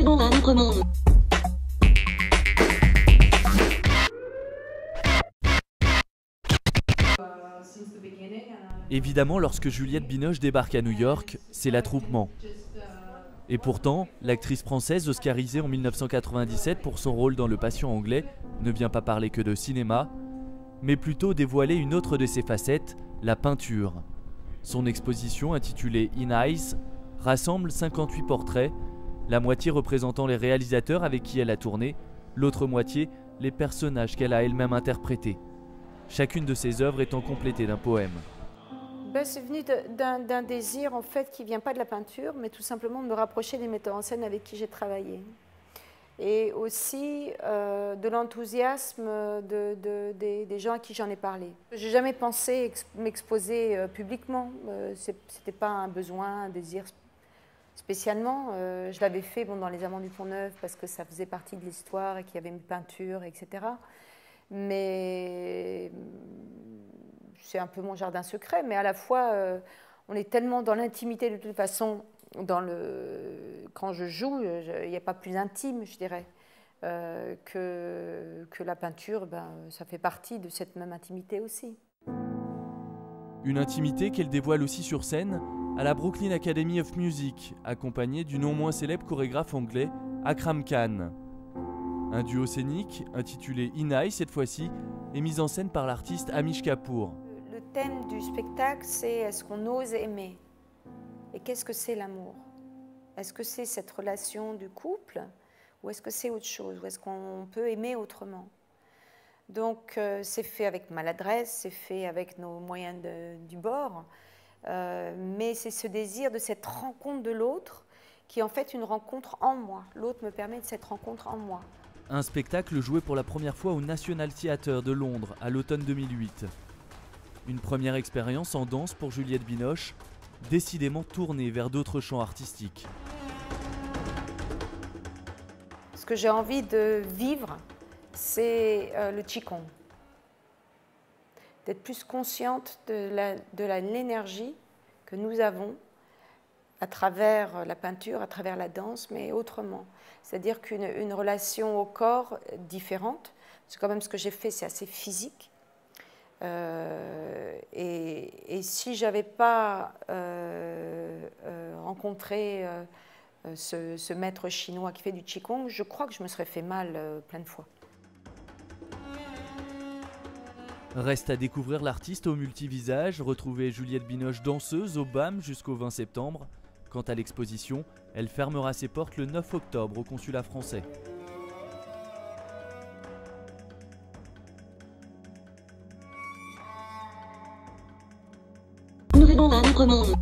Bienvenue dans un autre monde. Évidemment, lorsque Juliette Binoche débarque à New York, c'est l'attroupement. Et pourtant, l'actrice française oscarisée en 1997 pour son rôle dans Le Patient anglais ne vient pas parler que de cinéma, mais plutôt dévoiler une autre de ses facettes, la peinture. Son exposition, intitulée In Eyes, rassemble 58 portraits, la moitié représentant les réalisateurs avec qui elle a tourné, l'autre moitié les personnages qu'elle a elle-même interprétés. Chacune de ses œuvres étant complétée d'un poème. C'est venu d'un désir en fait qui ne vient pas de la peinture, mais tout simplement de me rapprocher des metteurs en scène avec qui j'ai travaillé. Et aussi de l'enthousiasme des gens à qui j'en ai parlé. Je n'ai jamais pensé m'exposer publiquement, ce n'était pas un besoin, un désir spécialement. Je l'avais fait dans Les Amants du Pont-Neuf parce que ça faisait partie de l'histoire et qu'il y avait une peinture, etc. Mais c'est un peu mon jardin secret, mais à la fois, on est tellement dans l'intimité de toute façon. Quand je joue, il n'y a pas plus intime, je dirais, que la peinture. Ça fait partie de cette même intimité aussi. Une intimité qu'elle dévoile aussi sur scène à la Brooklyn Academy of Music, accompagnée du non moins célèbre chorégraphe anglais Akram Khan. Un duo scénique, intitulé In Eyes cette fois-ci, est mis en scène par l'artiste Amish Kapoor. Le thème du spectacle, c'est est-ce qu'on ose aimer? Et qu'est-ce que c'est l'amour? Est-ce que c'est cette relation du couple ou est-ce que c'est autre chose? Ou est-ce qu'on peut aimer autrement? Donc c'est fait avec maladresse, c'est fait avec nos moyens du bord, mais c'est ce désir de cette rencontre de l'autre qui est en fait une rencontre en moi. L'autre me permet de cette rencontre en moi. Un spectacle joué pour la première fois au National Theatre de Londres à l'automne 2008. Une première expérience en danse pour Juliette Binoche, décidément tournée vers d'autres champs artistiques. Ce que j'ai envie de vivre, c'est le Qigong. D'être plus consciente de l'énergie que nous avons à travers la peinture, à travers la danse, mais autrement. C'est-à-dire qu'une relation au corps différente, c'est quand même ce que j'ai fait, c'est assez physique. Et si je n'avais pas rencontré ce maître chinois qui fait du Qigong, je crois que je me serais fait mal plein de fois. Reste à découvrir l'artiste au multivisage, retrouver Juliette Binoche danseuse au BAM jusqu'au 20 septembre. Quant à l'exposition, elle fermera ses portes le 9 octobre au consulat français. Nous venons d'un autre monde.